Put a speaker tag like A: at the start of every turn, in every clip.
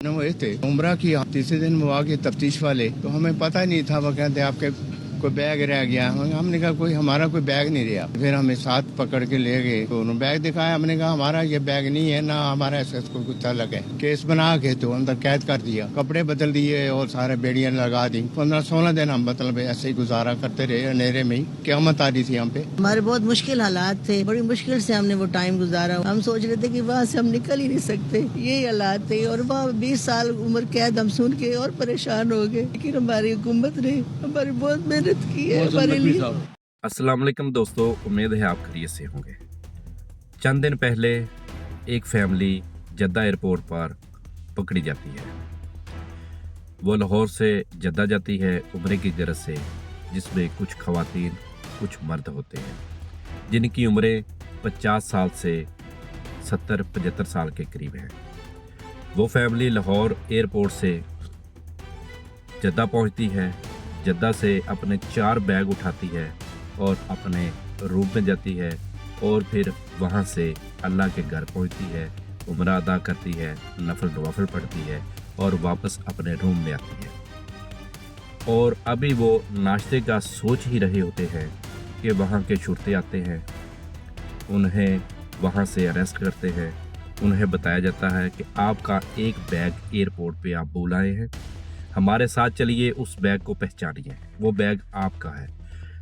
A: हुए थे उम्रा की तीसरे दिन वो आके तफ्तीश वाले, तो हमें पता नहीं था। वो कहते आपके कोई बैग रह गया। हमने कहा कोई हमारा कोई बैग नहीं रहा। फिर हमें साथ पकड़ के ले गए तो उन्होंने बैग दिखाया। हमने कहा हमारा ये बैग नहीं है, ना हमारा एसएस को कुछ अलग है। केस बना के तो अंदर कैद कर दिया, कपड़े बदल दिए और सारे बेड़ियां लगा दी। 15-16 दिन हम मतलब ऐसे ही गुजारा करते रहे अंधेरे में ही। क़यामत आ रही थी हम पे।
B: हमारे बहुत मुश्किल हालात थे, बड़ी मुश्किल से हमने वो टाइम गुजारा। हम सोच रहे थे कि वहाँ से हम निकल ही नहीं सकते, यही हालात थे। और वहाँ 20 साल उम्र कैद हम सुन के और परेशान हो गए। लेकिन हमारी हुकूमत ने हमारी बहुत मेहनत की है हमारे लिए।
C: अस्सलाम वालेकुम दोस्तों, उम्मीद है आप खैरियत से होंगे। चंद दिन पहले एक फैमिली जद्दा एयरपोर्ट पर पकड़ी जाती है। वो लाहौर से जद्दा जाती है उम्रे की गरज से, जिसमें कुछ खवातीन कुछ मर्द होते हैं जिनकी उम्रें 50 साल से 70-75 साल के करीब हैं। वो फैमिली लाहौर एयरपोर्ट से जद्दा पहुंचती है। जद्दा से अपने 4 बैग उठाती है और अपने रूम में जाती है और फिर वहाँ से अल्लाह के घर पहुँचती है, उम्रा अदा करती है, नफल नवाफल पढ़ती है और वापस अपने रूम में आती है। और अभी वो नाश्ते का सोच ही रहे होते हैं कि वहाँ के शुरते आते हैं, उन्हें वहाँ से अरेस्ट करते हैं। उन्हें बताया जाता है कि आपका एक बैग एयरपोर्ट पे आप भूल आए हैं, हमारे साथ चलिए, उस बैग को पहचानिए, वो बैग आपका है।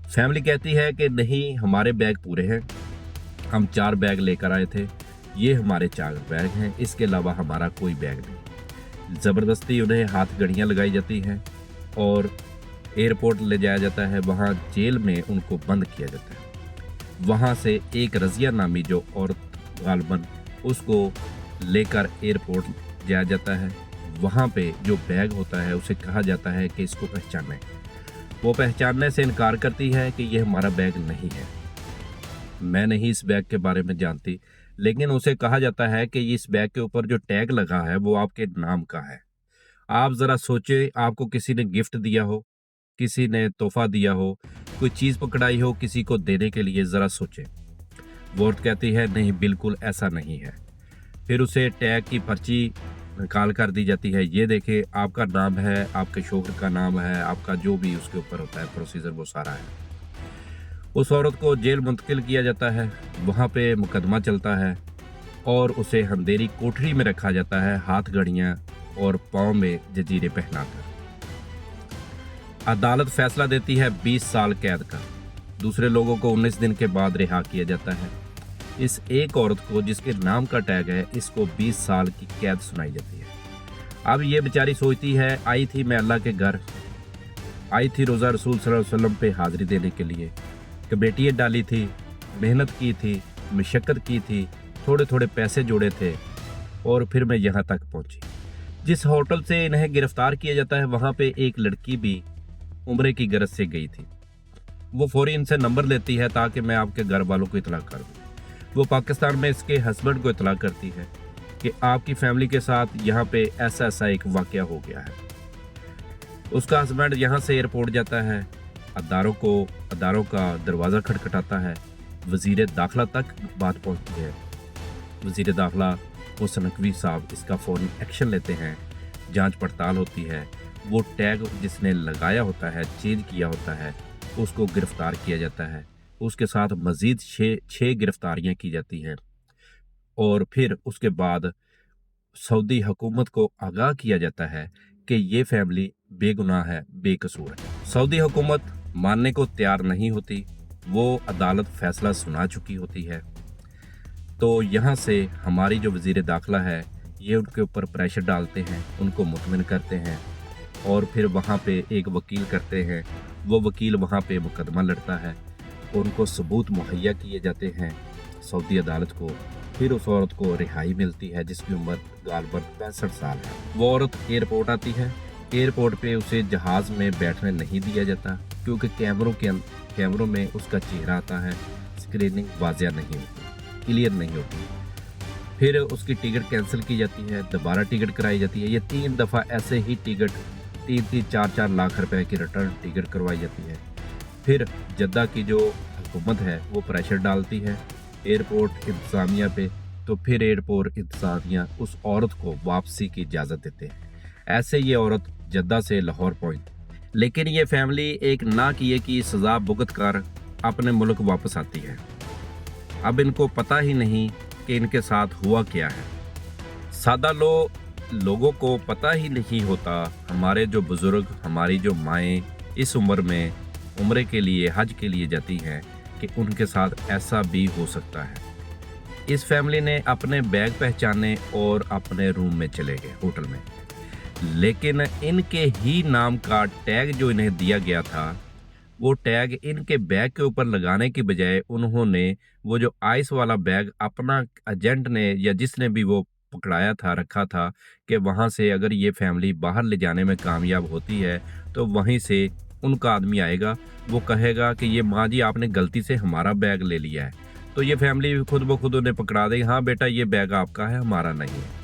C: फैमिली कहती है कि नहीं, हमारे बैग पूरे हैं, हम 4 बैग लेकर आए थे, ये हमारे 4 बैग हैं, इसके अलावा हमारा कोई बैग नहीं। ज़बरदस्ती उन्हें हाथ घड़ियाँ लगाई जाती हैं और एयरपोर्ट ले जाया जाता है। वहाँ जेल में उनको बंद किया जाता है। वहाँ से एक रज़िया नामी जो औरत गालबन, उसको लेकर एयरपोर्ट जाया जाता है। वहाँ पे जो बैग होता है उसे कहा जाता है कि इसको पहचानें। वो पहचानने से इनकार करती है कि ये हमारा बैग नहीं है, मैं नहीं इस बैग के बारे में जानती। लेकिन उसे कहा जाता है कि इस बैग के ऊपर जो टैग लगा है वो आपके नाम का है। आप ज़रा सोचें, आपको किसी ने गिफ्ट दिया हो, किसी ने तोहफा दिया हो, कोई चीज़ पकड़ाई हो किसी को देने के लिए, ज़रा सोचें। वो औरत कहती है नहीं, बिल्कुल ऐसा नहीं है। फिर उसे टैग की पर्ची निकाल कर दी जाती है, ये देखे आपका नाम है, आपके शोहर का नाम है, आपका जो भी उसके ऊपर होता है प्रोसीजर वो सारा है। उस औरत को जेल मुंतकिल किया जाता है। वहाँ पे मुकदमा चलता है और उसे अंधेरी कोठरी में रखा जाता है, हाथ घड़ियाँ और पाँव में जंजीरें पहनाकर। अदालत फैसला देती है 20 साल कैद का। दूसरे लोगों को 19 दिन के बाद रिहा किया जाता है। इस एक औरत को जिसके नाम का टैग है, इसको 20 साल की कैद सुनाई जाती है। अब ये बेचारी सोचती है, आई थी मैं अल्लाह के घर, आई थी रोज़ा रसूल सल्लल्लाहु अलैहि वसल्लम पे हाज़िरी देने के लिए, कमेटियाँ डाली थी, मेहनत की थी, मशक्क़त की थी, थोड़े थोड़े पैसे जोड़े थे और फिर मैं यहाँ तक पहुँची। जिस होटल से इन्हें गिरफ़्तार किया जाता है वहाँ पे एक लड़की भी उम्रे की गरज से गई थी। वो फौरी इनसे नंबर लेती है ताकि मैं आपके घर वालों को इतला कर दूँ। वो पाकिस्तान में इसके हस्बैंड को इतला करती है कि आपकी फैमिली के साथ यहाँ पे ऐसा एक वाक़या हो गया है। उसका हस्बैंड यहाँ से एयरपोर्ट जाता है, अदारों का दरवाज़ा खटखटाता है, वज़ीर दाखिला तक बात पहुँचती है। वज़ीर दाखिला हुसन नकवी साहब इसका फ़ौरन एक्शन लेते हैं, जांच पड़ताल होती है। वो टैग जिसने लगाया होता है, चेंज किया होता है, उसको गिरफ़्तार किया जाता है। उसके साथ मज़ीद 6 गिरफ़्तारियाँ की जाती हैं और फिर उसके बाद सऊदी हुकूमत को आगाह किया जाता है कि ये फैमिली बेगुनाह है, बेकसूर है। सऊदी हुकूमत मानने को तैयार नहीं होती, वो अदालत फ़ैसला सुना चुकी होती है। तो यहाँ से हमारी जो वज़ीर दाखिला है, ये उनके ऊपर प्रेशर डालते हैं, उनको मुतमिन करते हैं और फिर वहाँ पे एक वकील करते हैं। वो वकील वहाँ पे मुकदमा लड़ता है, उनको सबूत मुहैया किए जाते हैं सऊदी अदालत को। फिर उस औरत को रिहाई मिलती है जिसकी उम्र गालबन 65 साल है। वो औरत एयरपोर्ट आती है। एयरपोर्ट पे उसे जहाज़ में बैठने नहीं दिया जाता क्योंकि कैमरों में उसका चेहरा आता है, स्क्रीनिंग वाज़िया नहीं होती, क्लियर नहीं होती। फिर उसकी टिकट कैंसिल की जाती है, दोबारा टिकट कराई जाती है। ये 3 दफ़ा ऐसे ही टिकट 3-4 लाख रुपए की रिटर्न टिकट करवाई जाती है। फिर जद्दा की जो हुकूमत है वो प्रेशर डालती है एयरपोर्ट इंतज़ामिया पे तो फिर एयरपोर्ट इंतज़ामिया उस औरत को वापसी की इजाज़त देते हैं। ऐसे ये औरत जद्दा से लाहौर पहुंची, लेकिन ये फैमिली एक ना किए की सज़ा भुगत कर अपने मुल्क वापस आती है। अब इनको पता ही नहीं कि इनके साथ हुआ क्या है। सादा लोगों को पता ही नहीं होता हमारे जो बुज़ुर्ग, हमारी जो माएँ इस उम्र में उम्रे के लिए, हज के लिए जाती हैं कि उनके साथ ऐसा भी हो सकता है। इस फैमिली ने अपने बैग पहचाने और अपने रूम में चले गए होटल में, लेकिन इनके ही नाम का टैग जो इन्हें दिया गया था, वो टैग इनके बैग के ऊपर लगाने की बजाय उन्होंने वो जो आइस वाला बैग अपना एजेंट ने या जिसने भी वो पकड़ाया था, रखा था कि वहाँ से अगर ये फैमिली बाहर ले जाने में कामयाब होती है तो वहीं से उनका आदमी आएगा, वो कहेगा कि ये माँ जी आपने गलती से हमारा बैग ले लिया है। तो ये फैमिली खुद ब खुद उन्हें पकड़ा देगी, हाँ बेटा ये बैग आपका है, हमारा नहीं है।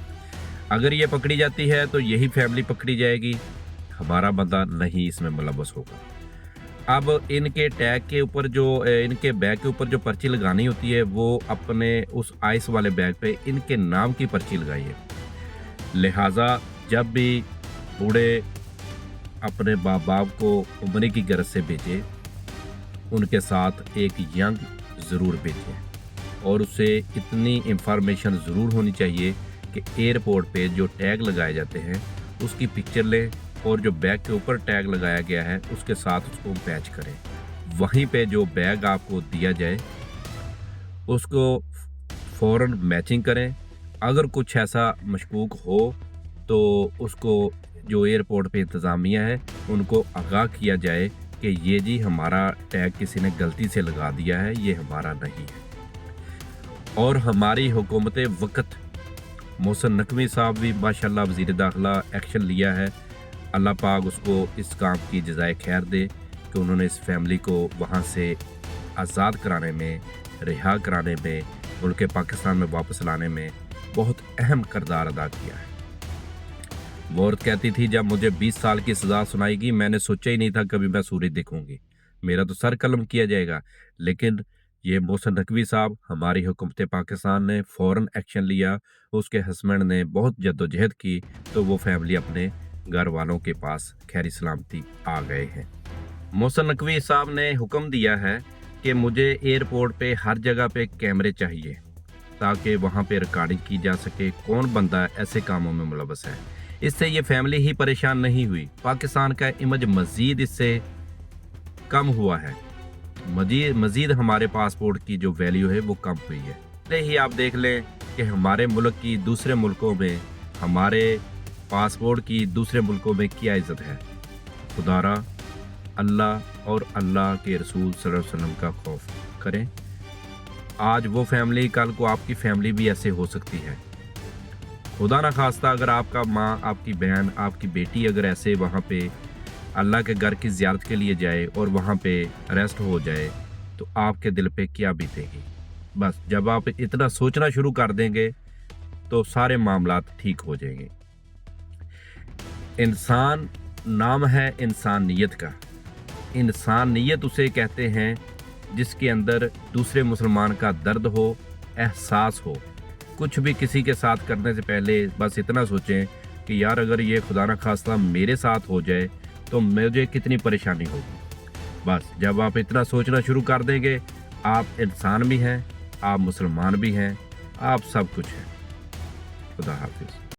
C: अगर ये पकड़ी जाती है तो यही फैमिली पकड़ी जाएगी, हमारा बंदा नहीं इसमें मुलव्वस होगा। अब इनके टैग के ऊपर जो इनके बैग के ऊपर जो पर्ची लगानी होती है वो अपने उस आइस वाले बैग पे इनके नाम की पर्ची लगाई है। लिहाजा जब भी बूढ़े अपने बाप को उम्रे की गरज से भेजे, उनके साथ एक यंग ज़रूर भेजें और उसे इतनी इंफॉर्मेशन ज़रूर होनी चाहिए कि एयरपोर्ट पे जो टैग लगाए जाते हैं उसकी पिक्चर लें और जो बैग के ऊपर टैग लगाया गया है उसके साथ उसको मैच करें। वहीं पे जो बैग आपको दिया जाए उसको फ़ौरन मैचिंग करें। अगर कुछ ऐसा मशकूक हो तो उसको जो एयरपोर्ट पे इंतज़ामिया है उनको आगाह किया जाए कि ये जी हमारा टैग किसी ने गलती से लगा दिया है, ये हमारा नहीं है। और हमारी हुकूमत वक्त मोहसिन नकवी साहब भी माशाल्लाह वज़ीर दाखिला एक्शन लिया है। अल्लाह पाक उसको इस काम की जज़ाए खैर दे कि उन्होंने इस फैमिली को वहाँ से आज़ाद कराने में, रिहा कराने में, मुल्क पाकिस्तान में वापस लाने में बहुत अहम किरदार अदा किया है। वो औरत कहती थी जब मुझे 20 साल की सज़ा सुनाएगी मैंने सोचा ही नहीं था कभी मैं सूरज देखूंगी, मेरा तो सर कलम किया जाएगा। लेकिन ये मोहसिन नकवी साहब, हमारी हुकूमत पाकिस्तान ने फ़ौरन एक्शन लिया, उसके हस्बैंड ने बहुत जद्दोजहद की तो वो फैमिली अपने घर वालों के पास खैर सलामती आ गए हैं। मोहसिन नकवी साहब ने हुक्म दिया है कि मुझे एयरपोर्ट पे हर जगह पे कैमरे चाहिए ताकि वहाँ पे रिकॉर्डिंग की जा सके कौन बंदा ऐसे कामों में मुलव्वस है। इससे ये फैमिली ही परेशान नहीं हुई, पाकिस्तान का इमेज मज़ीद इससे कम हुआ है, मज़ीद हमारे पासपोर्ट की जो वैल्यू है वो कम हुई है। पहले ही आप देख लें कि हमारे मुल्क की दूसरे मुल्कों में, हमारे पासपोर्ट की दूसरे मुल्कों में क्या इज़्ज़त है। खुदारा अल्लाह और अल्लाह के रसूल सल्लल्लाहु अलैहि वसल्लम का खौफ करें। आज वो फैमिली, कल को आपकी फैमिली भी ऐसे हो सकती है। खुदा ना खास्ता अगर आपका माँ, आपकी बहन, आपकी बेटी अगर ऐसे वहाँ पे अल्लाह के घर की ज़ियारत के लिए जाए और वहाँ पे अरेस्ट हो जाए तो आपके दिल पे क्या बीतेगी। बस जब आप इतना सोचना शुरू कर देंगे तो सारे मामलात ठीक हो जाएंगे। इंसान नाम है इंसानियत का। इंसानियत उसे कहते हैं जिसके अंदर दूसरे मुसलमान का दर्द हो, एहसास हो। कुछ भी किसी के साथ करने से पहले बस इतना सोचें कि यार अगर ये खुदा न खास्ता मेरे साथ हो जाए तो मुझे कितनी परेशानी होगी। बस जब आप इतना सोचना शुरू कर देंगे, आप इंसान भी हैं, आप मुसलमान भी हैं, आप सब कुछ हैं। खुदा हाफिज़।